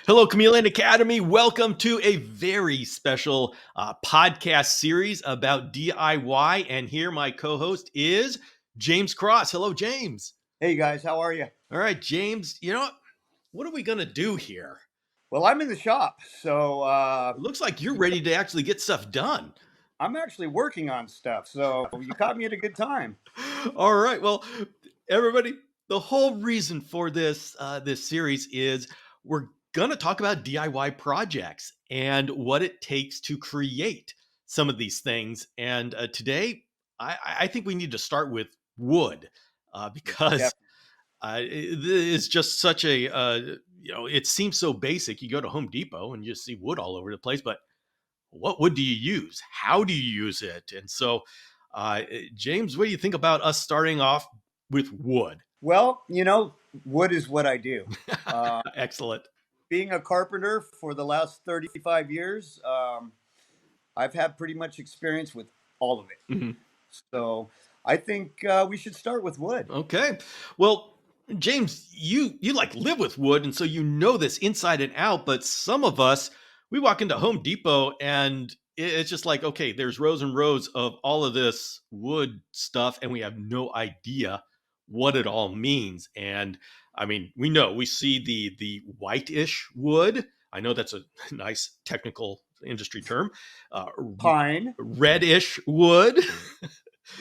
Hello, Chameleon Academy. Welcome to a very special podcast series about DIY. And here, my co host is James Cross. Hello, James. Hey guys, how are you? All right, James, you know what are we going to do here? Well, I'm in the shop, so It looks like you're ready to actually get stuff done. I'm actually working on stuff. So you caught me at a good time. All right. Well, everybody, the whole reason for this series is we're gonna talk about DIY projects and what it takes to create some of these things. And today, I think we need to start with wood because Definitely. it's just such a it seems so basic. You go to Home Depot and you just see wood all over the place, but what wood do you use? How do you use it? And so, James, what do you think about us starting off with wood? Well, wood is what I do. Uh, Excellent. Being a carpenter for the last 35 years, I've had pretty much experience with all of it. Mhm. So I think we should start with wood. Okay. Well, James, you like live with wood, and so you know this inside and out. But some of us, we walk into Home Depot, and it's just like, okay, there's rows and rows of all of this wood stuff, and we have no idea what it all means. And I mean, we see the whitish wood. I know that's a nice technical industry term. Uh, Pine, Reddish wood.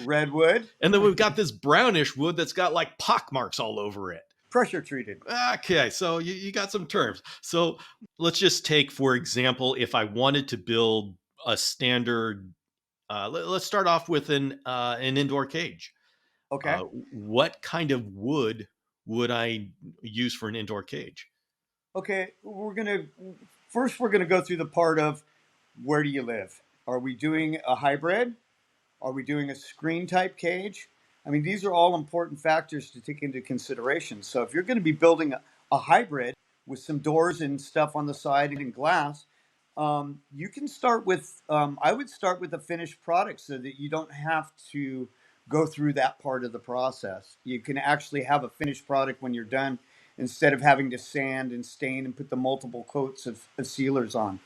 redwood, And then we've got this brownish wood that's got like pock marks all over it. pressure treated. Okay, so you got some terms. So let's just take, for example, if I wanted to build a standard, let's start off with an indoor cage. Okay. What kind of wood would I use for an indoor cage? Okay. We're gonna go through the part of where do you live? Are we doing a hybrid? Are we doing a screen type cage? I mean, these are all important factors to take into consideration. So if you're going to be building a hybrid with some doors and stuff on the side and glass, you can start with, I would start with a finished product so that you don't have to go through that part of the process. You can actually have a finished product when you're done instead of having to sand and stain and put the multiple coats of sealers on.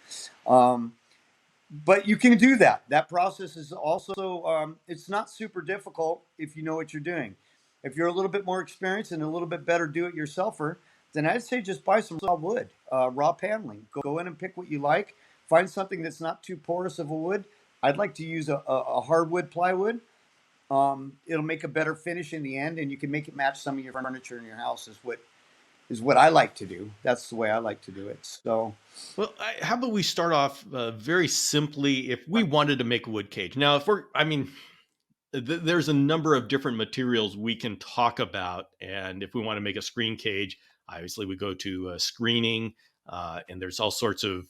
Um, but you can do that. That process is also it's not super difficult if you know what you're doing. If you're a little bit more experienced and a little bit better do-it-yourselfer, then I'd say just buy some raw wood, raw paneling. Go in and pick what you like. Find something that's not too porous of a wood. I'd like to use a hardwood plywood. It'll make a better finish in the end, and you can make it match some of your furniture in your house. Is what I like to do. That's the way I like to do it. So. Well, how about we start off very simply if we wanted to make a wood cage? Now, I mean, there's a number of different materials we can talk about. And if we want to make a screen cage, obviously we go to screening, and there's all sorts of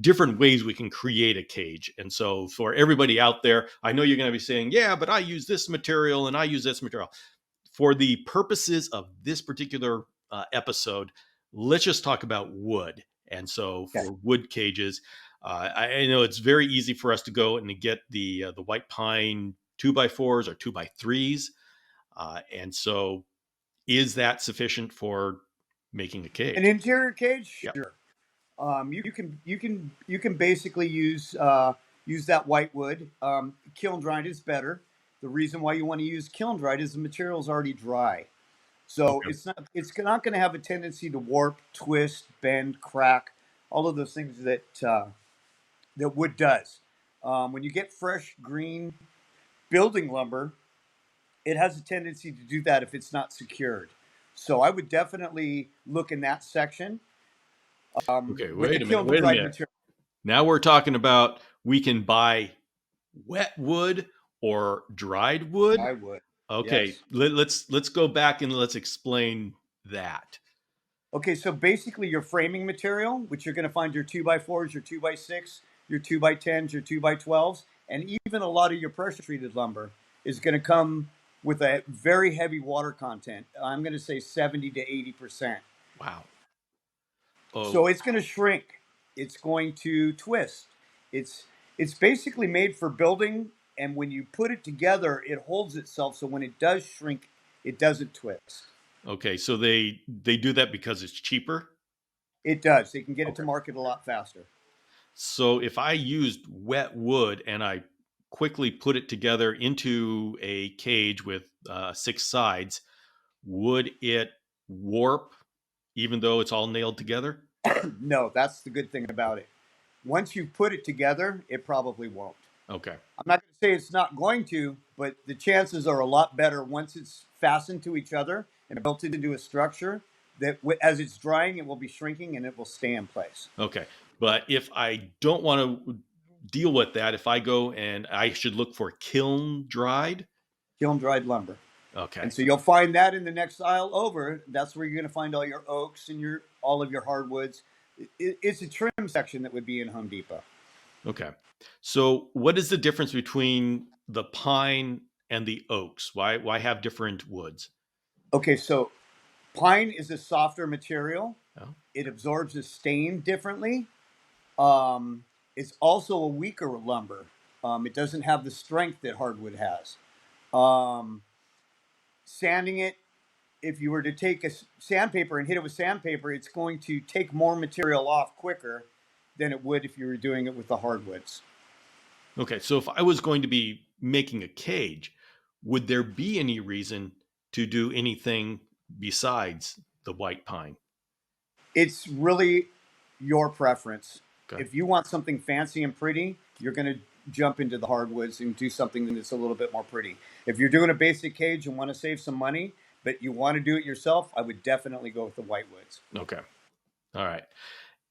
different ways we can create a cage. And so for everybody out there, I know you're going to be saying, yeah, but I use this material and I use this material. For the purposes of this particular episode, let's just talk about wood. And so Okay. for wood cages, I know it's very easy for us to go and to get the white pine 2x4s or 2x3s. And so is that sufficient for making a cage? An interior cage, Yeah. sure. You can basically use that white wood. Kiln dried is better. The reason why you want to use kiln dried is the material is already dry, so Okay. it's not going to have a tendency to warp, twist, bend, crack, all of those things that wood does. When you get fresh green building lumber, it has a tendency to do that if it's not secured. So I would definitely look in that section Okay. with the Wait a minute. kiln Wait a dried minute. material. Now we're talking about we can buy wet wood or dried wood. I would. Okay, Yes. let's go back and let's explain that. Okay, so basically your framing material, which you're going to find your 2x4s, your 2x6, your 2x10s, your 2x12s, and even a lot of your pressure treated lumber is going to come with a very heavy water content. I'm going to say 70 to 80%. Wow. Oh, So it's going to shrink. It's going to twist. It's it's basically made for building, and when you put it together, it holds itself. So when it does shrink, it doesn't twist. okay. So they do that because it's cheaper. It does. They can get it to Okay. market a lot faster. So if I used wet wood and I quickly put it together into a cage with 6 sides, would it warp even though it's all nailed together? No, that's the good thing about it. Once you put it together, it probably won't. Okay. I'm not going to say it's not going to, but the chances are a lot better once it's fastened to each other and built into a structure that as it's drying, it will be shrinking and it will stay in place. Okay. But if I don't want to deal with that, if I go and I should look for kiln dried. Kiln dried lumber. Okay. And so you'll find that in the next aisle over. That's where you're going to find all your oaks and all of your hardwoods. It's a trim section that would be in Home Depot. Okay. So what is the difference between the pine and the oaks? Why have different woods? Okay, so pine is a softer material. Oh, It absorbs the stain differently. Um, it's also a weaker lumber. It doesn't have the strength that hardwood has. Um, Sanding it, if you were to take a sandpaper and hit it with sandpaper, it's going to take more material off quicker than it would if you were doing it with the hardwoods. okay. So if I was going to be making a cage, would there be any reason to do anything besides the white pine? It's really your preference. Okay. If you want something fancy and pretty, you're going to jump into the hardwoods and do something that's a little bit more pretty. If you're doing a basic cage and want to save some money, but you want to do it yourself, I would definitely go with the whitewoods. Okay. All right.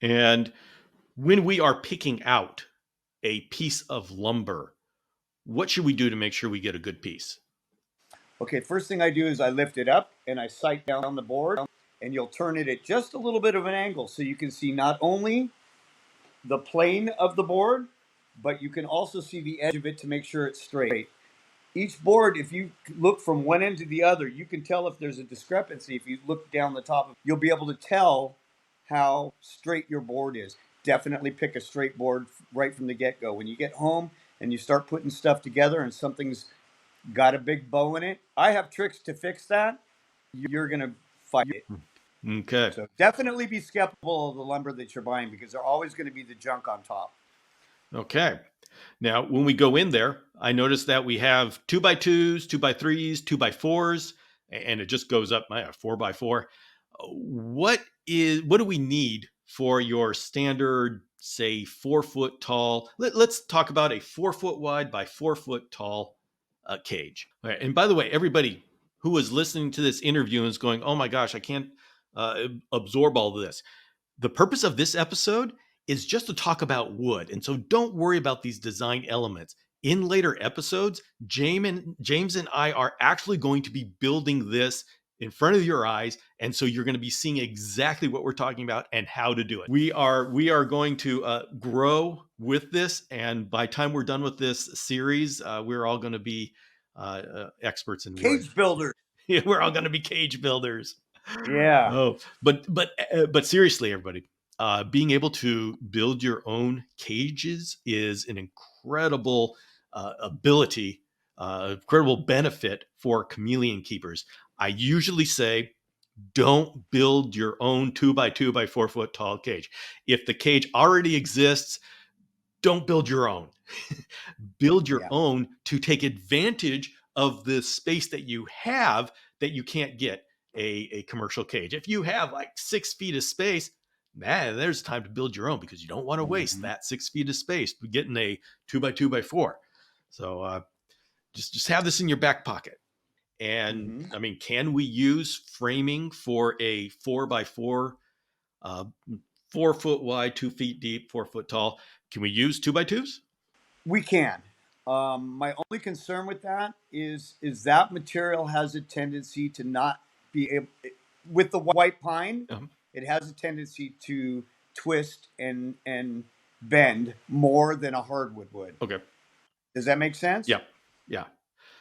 And when we are picking out a piece of lumber, what should we do to make sure we get a good piece? Okay, first thing I do is I lift it up and I sight down the board, and you'll turn it at just a little bit of an angle so you can see not only the plane of the board, but you can also see the edge of it to make sure it's straight. Each board, if you look from one end to the other, you can tell if there's a discrepancy. If you look down the top, you'll be able to tell how straight your board is. Definitely pick a straight board right from the get-go. When you get home and you start putting stuff together and something's got a big bow in it, I have tricks to fix that. You're going to fight it. Okay. So definitely be skeptical of the lumber that you're buying because they're always going to be the junk on top. Okay. Now, when we go in there, I notice that we have 2x2s, 2x3s, 2x4s, and it just goes up 4x4. What do we need for your standard, say, 4 foot tall? Let's talk about a 4 foot wide by 4 foot tall cage. All right. And by the way, everybody who is listening to this interview and is going, "Oh my gosh, I can't absorb all of this." The purpose of this episode is just to talk about wood. And so don't worry about these design elements. In later episodes, James and I are actually going to be building this in front of your eyes. And so you're going to be seeing exactly what we're talking about and how to do it. We are going to grow with this. And by the time we're done with this series, we're all going to be experts in wood. Cage builder. We're all going to be cage builders. Yeah. Oh, but seriously, everybody, being able to build your own cages is an incredible ability, incredible benefit for chameleon keepers. I usually say, don't build your own 2x2 by 4 foot tall cage. If the cage already exists, don't build your own. Build your Yeah. own to take advantage of the space that you have that you can't get a commercial cage. If you have like 6 feet of space, man, there's time to build your own because you don't want to waste Mhm. that 6 feet of space getting a 2x2 by 4. So just have this in your back pocket. And Mhm. I mean, can we use framing for a 4x4, uh, 4 foot wide, 2 feet deep, 4 foot tall? Can we use 2x2s? We can. My only concern with that is that material has a tendency to not be able with the white pine. Um, It has a tendency to twist and bend more than a hardwood would. okay. Does that make sense? Yeah. Yeah.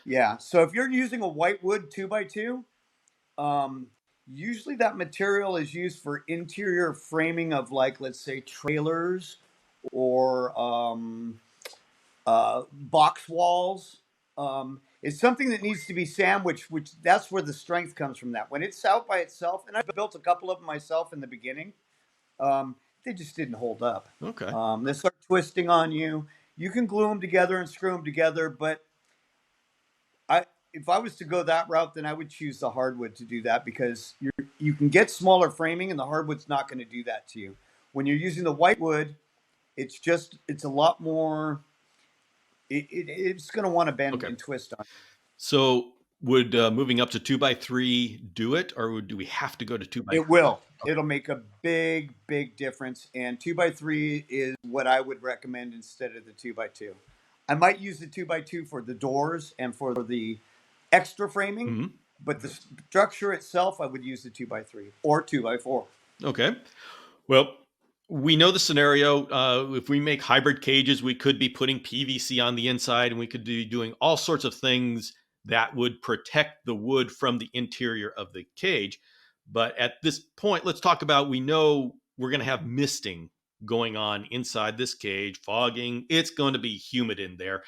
Yeah. So if you're using a whitewood 2x2, um, usually that material is used for interior framing of, like, let's say trailers or box walls. It's something that needs to be sandwiched, which that's where the strength comes from. That when it's out by itself, and I built a couple of them myself in the beginning. They just didn't hold up. Okay. They start twisting on you. You can glue them together and screw them together, but I if I was to go that route, then I would choose the hardwood to do that because you can get smaller framing, and the hardwood's not going to do that to you. When you're using the white wood, it's a lot more. It's going to want to bend Okay. and twist on. So would moving up to 2x3 do it, or do we have to go to 2x3? It will. It'll make a big, big difference. And 2x3 is what I would recommend instead of the 2x2. I might use the 2x2 for the doors and for the extra framing, Mm-hmm. but the structure itself, I would use the 2x3 or 2x4. Okay. Well, we know the scenario. If we make hybrid cages, we could be putting PVC on the inside, and we could be doing all sorts of things that would protect the wood from the interior of the cage. But at this point, let's talk about, we know we're going to have misting going on inside this cage, fogging. It's going to be humid in there.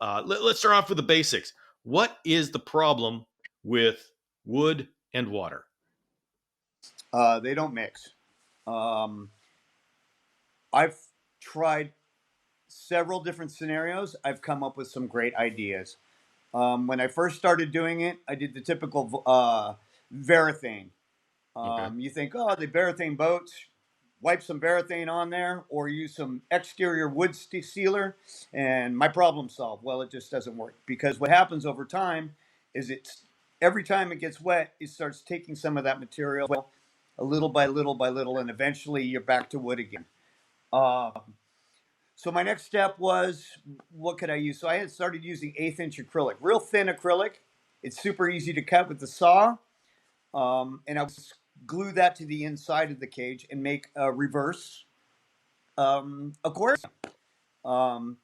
Let's start off with the basics. What is the problem with wood and water? They don't mix. Um, I've tried several different scenarios. I've come up with some great ideas. When I first started doing it, I did the typical Varathane. Okay. You think, oh, the Varathane boats, wipe some Varathane on there or use some exterior wood sealer, and my problem solved. Well, it just doesn't work because what happens over time is it's every time it gets wet, it starts taking some of that material a little by little by little, and eventually you're back to wood again. Uh, so my next step was, what could I use? So I had started using 1/8 inch acrylic, real thin acrylic. It's super easy to cut with the saw. And I would glue that to the inside of the cage and make a reverse aquarium. Um,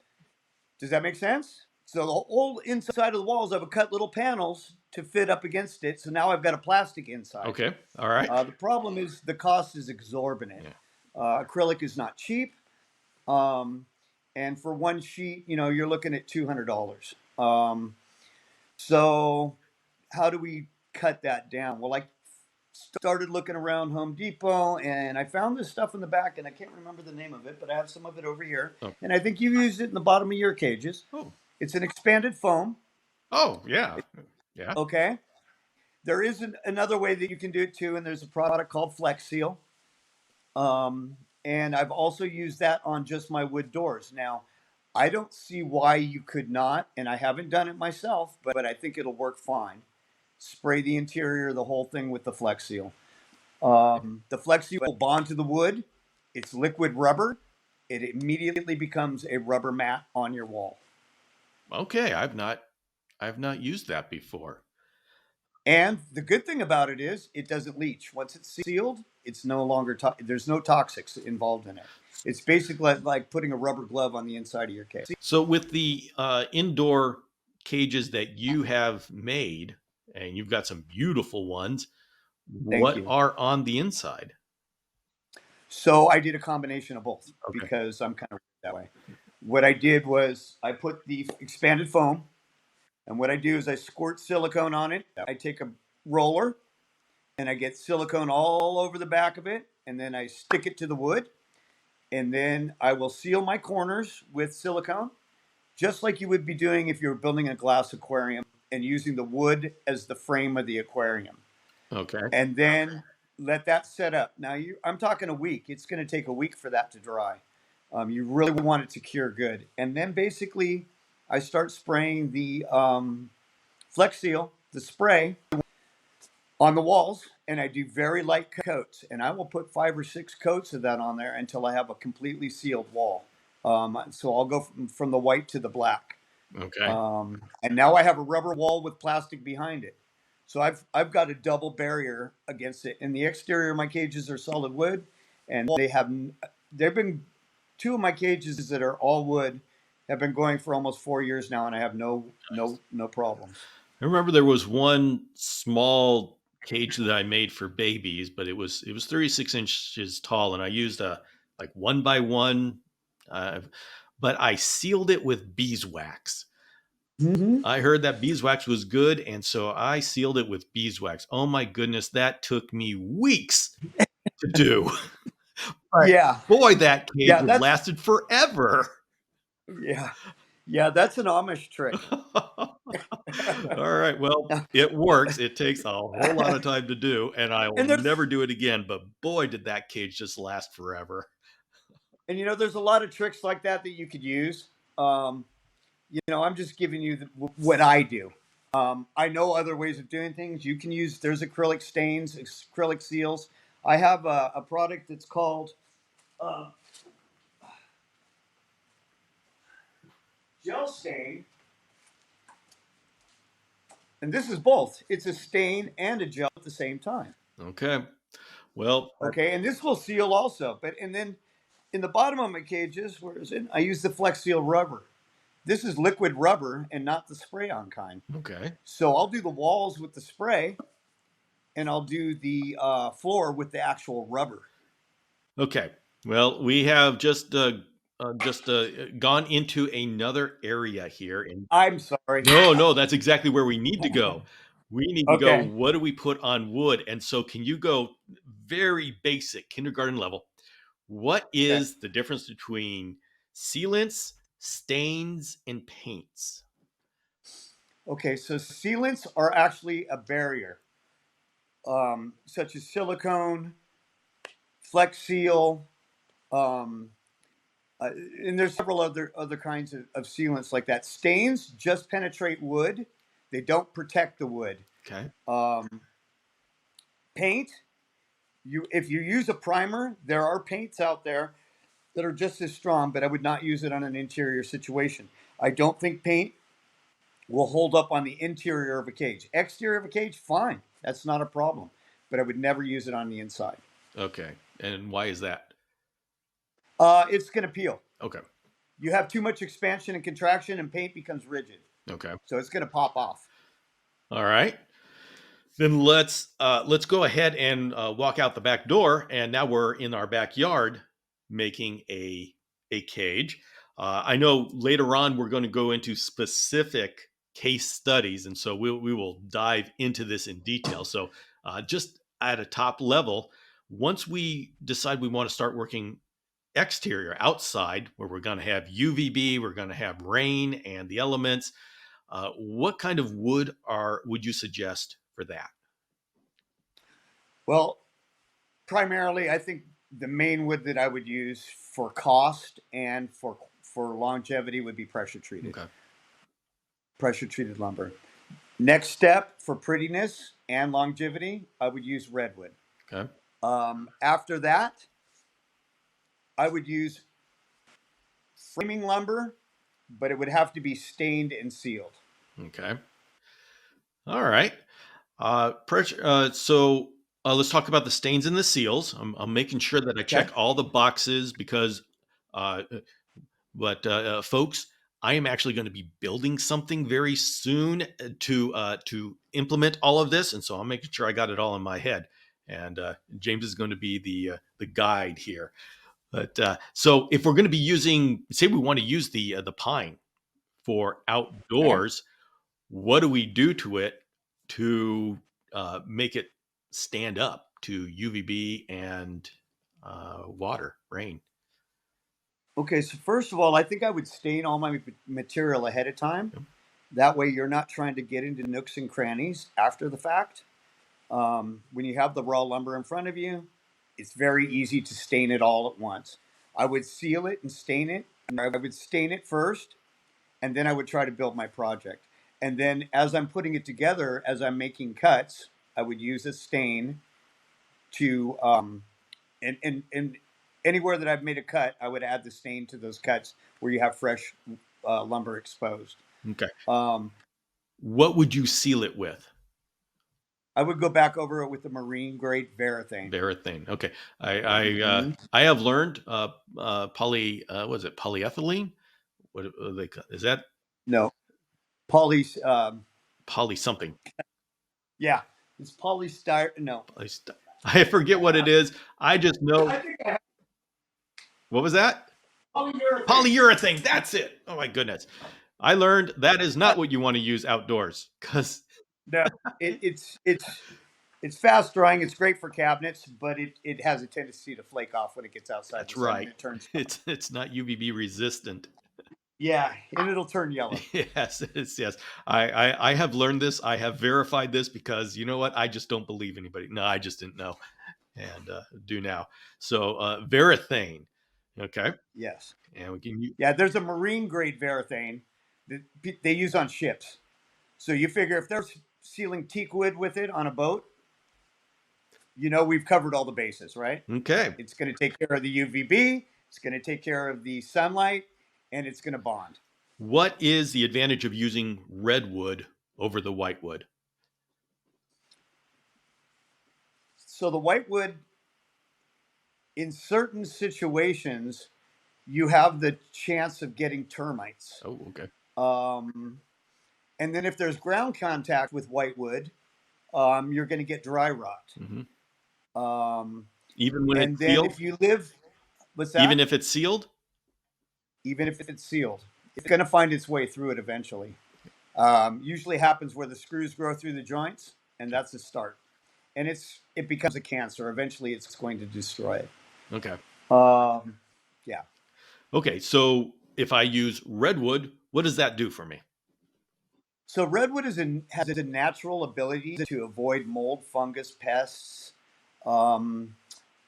does that make sense? So the whole inside of the walls, I would cut little panels to fit up against it. So now I've got a plastic inside. Okay. All right. The problem is the cost is exorbitant. Yeah. Acrylic is not cheap. Um, and for one sheet, you're looking at $200. So how do we cut that down? Well, I started looking around Home Depot and I found this stuff in the back, and I can't remember the name of it, but I have some of it over here. Oh. And I think you've used it in the bottom of your cages. Oh. It's an expanded foam. Oh, yeah. Yeah. Okay. There is another way that you can do it too, and there's a product called Flex Seal. And I've also used that on just my wood doors. Now, I don't see why you could not, and I haven't done it myself, but I think it'll work fine. Spray the interior, the whole thing with the Flex Seal. The Flex Seal will bond to the wood. It's liquid rubber. It immediately becomes a rubber mat on your wall. Okay. I've not used that before. And the good thing about it is it doesn't leach. Once it's sealed, it's no longer there's no toxics involved in it. It's basically like putting a rubber glove on the inside of your cage. So with the indoor cages that you have made, and you've got some beautiful ones, Thank what you. are on the inside? So I did a combination of both Okay. because I'm kind of that way. What I did was I put the expanded foam, and what I do is I squirt silicone on it. I take a roller and I get silicone all over the back of it, and then I stick it to the wood, and then I will seal my corners with silicone, just like you would be doing if you were building a glass aquarium and using the wood as the frame of the aquarium. Okay. And then let that set up. Now, I'm talking a week. It's going to take a week for that to dry. You really want it to cure good. And then basically, I start spraying the Flex Seal, the spray, on the walls, and I do very light coats. And I will put 5 or 6 coats of that on there until I have a completely sealed wall. So I'll go from the white to the black. Okay. And now I have a rubber wall with plastic behind it. So I've got a double barrier against it. And the exterior of my cages are solid wood, and they've been 2 of my cages that are all wood have been going for almost 4 years now, and I have no problems. I remember there was one small cage that I made for babies, but it was 36 inches tall, and I used a like 1x1, but I sealed it with beeswax. Mm-hmm. I heard that beeswax was good, and so I sealed it with beeswax. Oh my goodness, that took me weeks to do. But Yeah, boy, that cage yeah, has that's lasted forever. yeah, yeah, that's an Amish trick. All right. Well, it works. It takes a whole lot of time to do, and I will and never there's do it again. But boy, did that cage just last forever. and there's a lot of tricks like that that you could use. Um, I'm just giving you what I do. I know other ways of doing things. You can use there's acrylic stains, acrylic seals. I have a product that's called uh, gel stain, and this is both. It's a stain and a gel at the same time. Okay. Well, Okay, and this will seal also. But and then in the bottom of my cages, where is it? I use the Flex Seal rubber. This is liquid rubber and not the spray-on kind. okay. So I'll do the walls with the spray, and I'll do the floor with the actual rubber. Okay. Well, we have just gone into another area here, and I'm sorry. no, no, that's exactly where we need to go. We need to go. Okay. What do we put on wood? And so, can you go very basic kindergarten level? What Okay. is the difference between sealants, stains, and paints? Okay. So sealants are actually a barrier, such as silicone, Flex Seal, um, uh, and there's several other kinds of sealants like that. Stains just penetrate wood; they don't protect the wood. Okay. Um, Paint, if you use a primer, there are paints out there that are just as strong, but I would not use it on an interior situation. I don't think paint will hold up on the interior of a cage. Exterior of a cage, fine, that's not a problem, but I would never use it on the inside. Okay. And why is that? It's going to peel. Okay. You have too much expansion and contraction, and paint becomes rigid, Okay. so it's going to pop off. All right. Then let's go ahead and walk out the back door, and now we're in our backyard making a cage. I know later on we're going to go into specific case studies, and so we will dive into this in detail. So just at a top level, once we decide we want to start working exterior outside, where we're going to have UVB, we're going to have rain and the elements. What kind of would you suggest for that? Well, primarily, I think the main wood that I would use for cost and for longevity would be Okay. pressure treated lumber. Next step for prettiness and longevity, I would use redwood. Okay. After that, I would use framing lumber, but it would have to be stained and sealed. Okay. All right. Pressure. Let's talk about the stains and the seals. I'm making sure that I Okay. check all the boxes because, uh, folks, I am actually going to be building something very soon to implement all of this, and so I'm making sure I got it all in my head. And James is going to be the guide here. But so if we're going to be using, say, we want to use the pine for Okay. outdoors, what do we do to it to make it stand up to UVB and water, rain? Okay. So first of all, I think I would stain all my material ahead of time. Yep. That way, you're not trying to get into nooks and crannies after the fact. When you have the raw lumber in front of you, it's very easy to stain it all at once. I would seal it and stain it. I would stain it first, and then I would try to build my project. And then as I'm putting it together, as I'm making cuts, I would use a stain to and anywhere that I've made a cut, I would add the stain to those cuts where you have fresh lumber exposed. Okay. Um, What would you seal it with? I would go back over it with the marine grade Varathane. Varathane. Okay. Mm-hmm. I have learned was it polyethylene? Is that No, poly. poly something? Yeah, it's polystyrene. No, I forget what it is. I just know. I think I have What was that? polyurethane. Polyurethane. That's it. Oh my goodness. I learned that is not what you want to use outdoors because No, it's It's fast drying. It's great for cabinets, but it has a tendency to flake off when it gets outside That's the sun and right. it turns yellow. It's not UVB resistant. Yeah, and it'll turn yellow. Yes, it's yes. I have learned this. I have verified this because you know what? I just don't believe anybody. No, I just didn't know, and do now. So verathane, okay, Yes. and we can use. Yeah, there's a marine grade varathane that they use on ships. So you figure if they're sealing teak wood with it on a boat, we've covered all the bases, right? Okay, It's going to take care of the UVB, it's going to take care of the sunlight, and it's going to bond. what is the advantage of using redwood over the whitewood? So the whitewood, in certain situations, you have the chance of getting termites. Oh, okay. Um, and then if there's ground contact with whitewood, you're going to get dry rot. Hmm. Um, Even when and it's then sealed, if you live, what's even that? if it's sealed. Even if it's sealed, it's going to find its way through it eventually. Usually happens where the screws grow through the joints, and Okay. that's the start. And it becomes a cancer. Eventually, it's going to destroy it. Okay. Um, yeah. Okay. So if I use redwood, what does that do for me? So redwood has a natural ability to avoid mold, fungus, pests, um,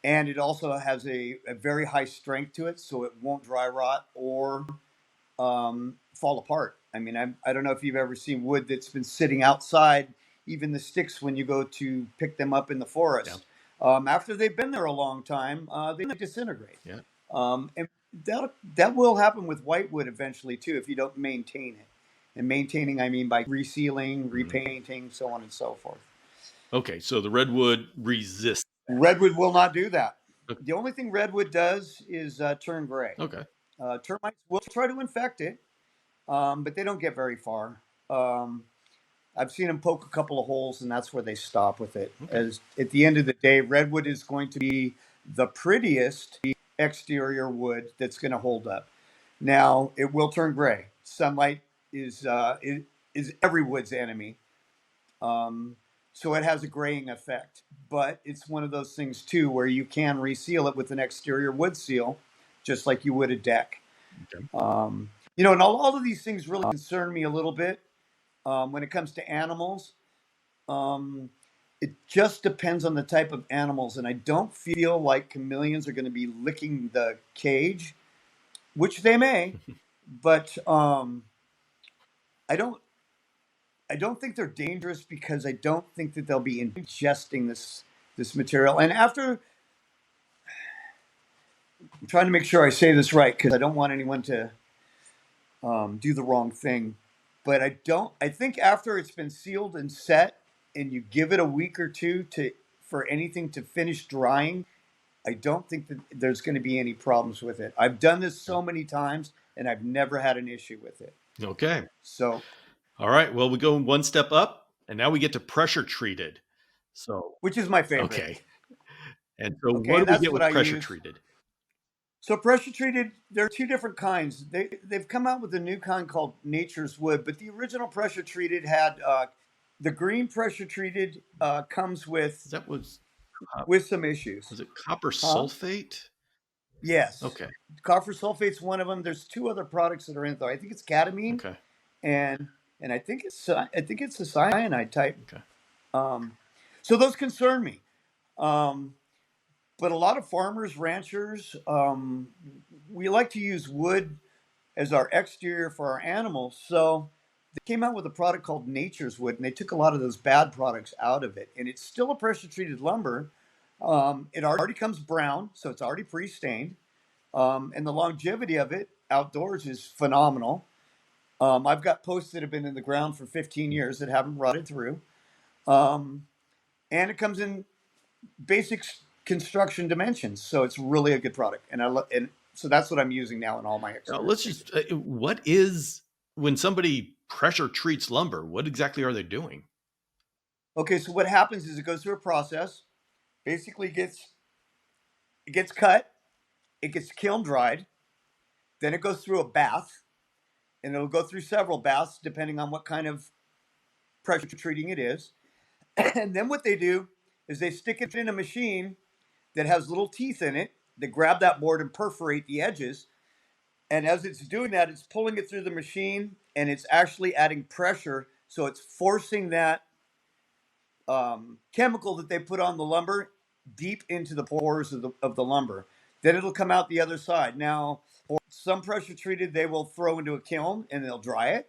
and it also has a very high strength to it, so it won't dry rot or fall apart. I mean, I don't know if you've ever seen wood that's been sitting outside, even the sticks when you go to pick them up in the Yeah. forest. After they've been there a long time, they disintegrate. Yeah. And that will happen with whitewood eventually too if you don't maintain it. And maintaining, I mean by resealing, Mhm. repainting, so on and so forth. Okay. So the redwood resists. Redwood will not do that. Okay. The only thing redwood does is turn gray. Okay. Termites will try to infect it, but they don't get very far. Um, I've seen them poke a couple of holes, and that's where they stop with it. Okay. As at the end of the day, redwood is going to be the prettiest exterior wood that's going to hold up. Now, it will turn gray. Sunlight is every wood's enemy, um, so it has a graying effect. But it's one of those things too where you can reseal it with an exterior wood seal, just like you would a deck. Okay. And all of these things really concern me a little bit when it comes to animals. Um, it just depends on the type of animals, and I don't feel like chameleons are going to be licking the cage, which they may, but I don't. I don't think they're dangerous because I don't think that they'll be ingesting this material. And after, I'm trying to make sure I say this right because I don't want anyone to do the wrong thing. But I don't. I think after it's been sealed and set, and you give it a week or two to for anything to finish drying, I don't think that there's going to be any problems with it. I've done this Yeah. so many times, and I've never had an issue with it. Okay. So, All right. Well, we go one step up, and now we get to pressure treated. So which is my favorite. okay. And so Okay, what do and we that's get what with I pressure use. treated? So pressure treated, there are two different kinds. They've come out with a new kind called Nature's Wood, but the original pressure treated had the green pressure treated comes Is that with some issues. was it copper Huh? sulfate? Yes. Okay. Copper sulfate's one of them. There's two other products that are in there. I think it's cadamine Okay. and I think it's a cyanide type. Okay. Um, so those concern me. Um, but a lot of farmers, ranchers, we like to use wood as our exterior for our animals. So they came out with a product called Nature's Wood, and they took a lot of those bad products out of it. And it's still a pressure treated lumber. It already comes brown, so it's already pre stained. And the longevity of it outdoors is phenomenal. I've got posts that have been in the ground for 15 years that haven't rotted through. Um, and it comes in basic construction dimensions, so it's really a good product. And so that's what I'm using now in all my Now exterior let's finishes. just what is when somebody pressure treats lumber, what exactly are they doing? Okay, so what happens is it goes through a process. Basically, it gets cut, it gets kiln dried, then it goes through a bath, and it'll go through several baths depending on what kind of pressure treating it is. And then what they do is they stick it in a machine that has little teeth in it that grab that board and perforate the edges. And as it's doing that, it's pulling it through the machine and it's actually adding pressure. So it's forcing that chemical that they put on the lumber deep into the pores of the lumber. Then it'll come out the other side. Now, for some pressure treated, they will throw into a kiln and they'll dry it.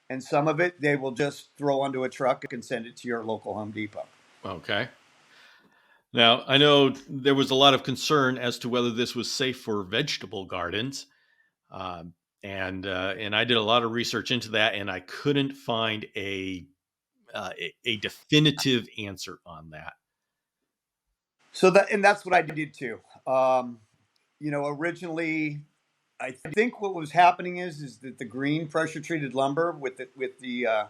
And some of it, they will just throw onto a truck and send it to your local Home Depot. Okay. Now, I know there was a lot of concern as to whether this was safe for vegetable gardens. Um, and I did a lot of research into that, and I couldn't find a definitive answer on that. So that's what I did too. Originally, I think what was happening is that the green pressure treated lumber with the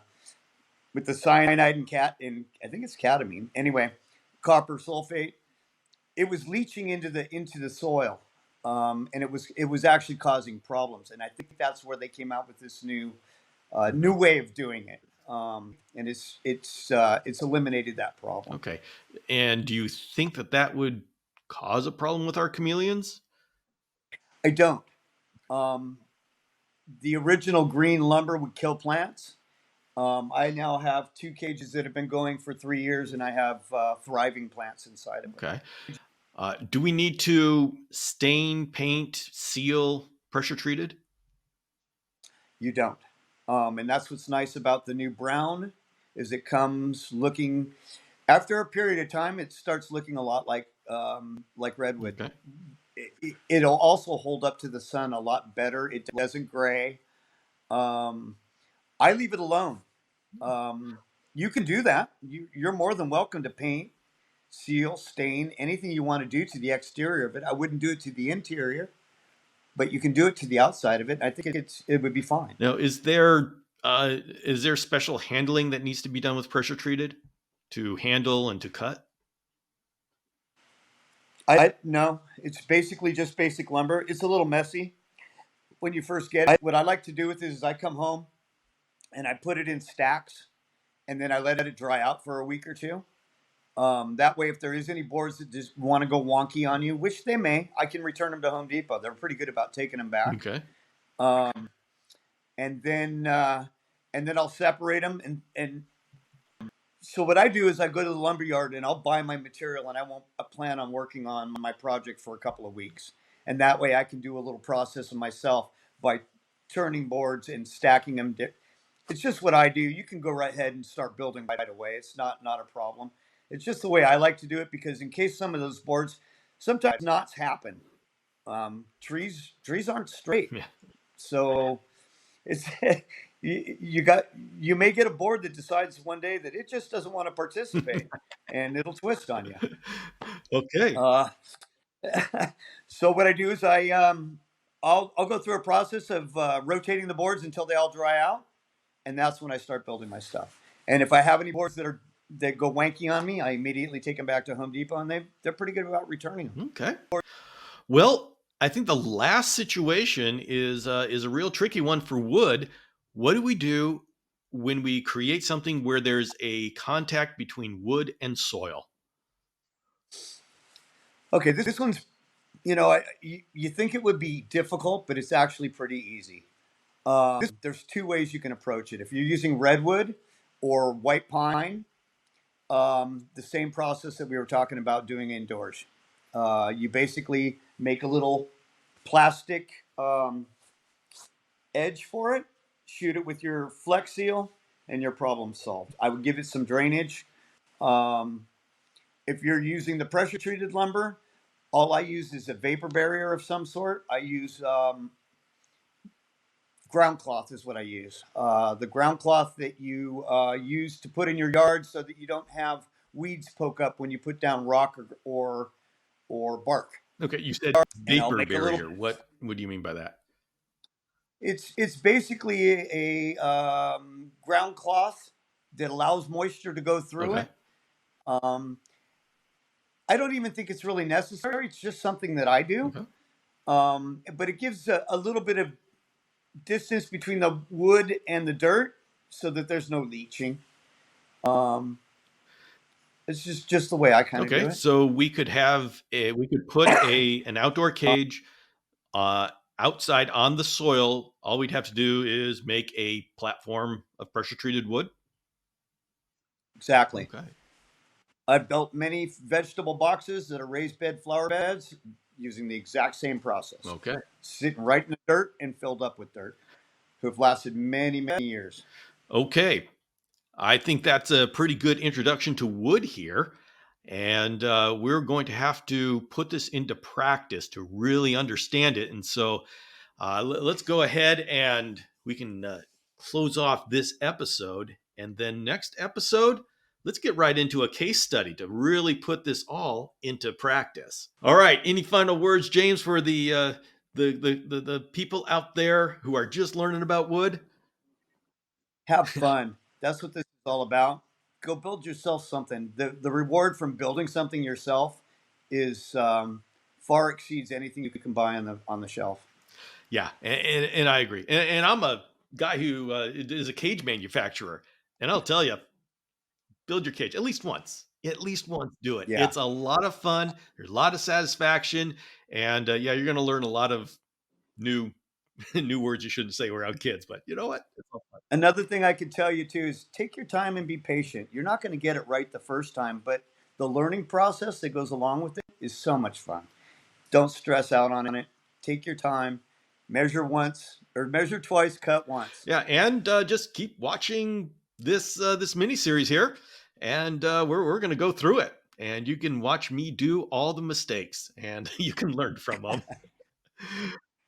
cyanide and I think it's cadmium. Anyway, copper sulfate. It was leaching into the soil, and it was actually causing problems. And I think that's where they came out with this new way of doing it. And it's eliminated that problem. Okay. And do you think that that would cause a problem with our chameleons? I don't. Um, the original green lumber would kill plants. I now have 2 cages that have been going for 3 years, and I have thriving plants inside of it. Okay. Do we need to stain, paint, seal, pressure treated? You don't. And that's what's nice about the new brown is it comes looking after a period of time it starts looking a lot like redwood. Okay. It'll also hold up to the sun a lot better. It doesn't gray. I leave it alone. You can do that. You're more than welcome to paint, seal, stain, anything you want to do to the exterior of it. I wouldn't do it to the interior, but you can do it to the outside of it. I think it would be fine. Now, is there special handling that needs to be done with pressure treated to handle and to cut? I no, it's basically just basic lumber. It's a little messy when you first get it. What I like to do with it is I come home and I put it in stacks and then I let it dry out for a week or two. That way, if there is any boards that just want to go wonky on you, which they may, I can return them to Home Depot. They're pretty good about taking them back. Okay. Um, and then I'll separate them and so what I do is I go to the lumber yard and I'll buy my material and I won't plan on working on my project for a couple of weeks. And that way I can do a little process of myself by turning boards and stacking them. It's just what I do. You can go right ahead and start building right away. It's not a problem. It's just the way I like to do it because in case some of those boards, sometimes knots happen. Trees aren't straight. Yeah. So it's you may get a board that decides one day that it just doesn't want to participate and it'll twist on you. Okay. So what I do is I'll go through a process of rotating the boards until they all dry out, and that's when I start building my stuff. And if I have any boards that go wanky on me, I immediately take them back to Home Depot, and they're pretty good about returning them. Okay. Well, I think the last situation is a real tricky one for wood. What do we do when we create something where there's a contact between wood and soil? Okay, this one's you think it would be difficult, but it's actually pretty easy. There's 2 ways you can approach it. If you're using redwood or white pine, the same process that we were talking about doing indoors. You basically make a little plastic edge for it, shoot it with your Flex Seal, and your problem solved. I would give it some drainage. If you're using the pressure treated lumber, all I use is a vapor barrier of some sort. I use ground cloth is what I use. The ground cloth that you use to put in your yard so that you don't have weeds poke up when you put down rock or bark. Okay, you said And I'll vapor make a barrier. little. What do you mean by that? It's basically a ground cloth that allows moisture to go through Okay. it. Um, I don't even think it's really necessary. It's just something that I do. Okay. But it gives a little bit of distance between the wood and the dirt so that there's no leaching. Um, It's just the way I kind of do Okay, it. so we could put a an outdoor cage uh, outside on the soil. All we'd have to do is make a platform of pressure treated wood. Exactly. Okay. I've built many vegetable boxes that are raised bed flower beds using the exact same process, Okay. sitting right in the dirt and filled up with dirt, who have lasted many, many years. Okay. I think that's a pretty good introduction to wood here. And we're going to have to put this into practice to really understand it. And so let's go ahead and we can close off this episode. And then next episode, let's get right into a case study to really put this all into practice. All right. Any final words, James, for the people out there who are just learning about wood? Have fun. That's what this is all about. Go build yourself something. The reward from building something yourself is far exceeds anything you can buy on the shelf. Yeah, and I agree. And I'm a guy who is a cage manufacturer, and I'll tell you, build your cage at least once. At least once, do it. Yeah. It's a lot of fun. There's a lot of satisfaction, and yeah, you're going to learn a lot of new new words you shouldn't say around kids. But you know what? It's all fun. Another thing I could tell you too is take your time and be patient. You're not going to get it right the first time, but the learning process that goes along with it is so much fun. Don't stress out on it. Take your time. Measure once or measure twice, cut once. Yeah, and just keep watching this mini series here, and we're going to go through it, and you can watch me do all the mistakes, and you can learn from them.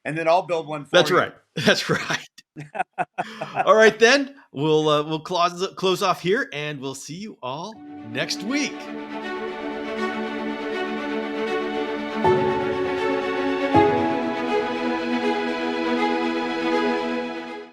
And then I'll build one That's for you. right. That's right. All right, then we'll close off here, and we'll see you all next week.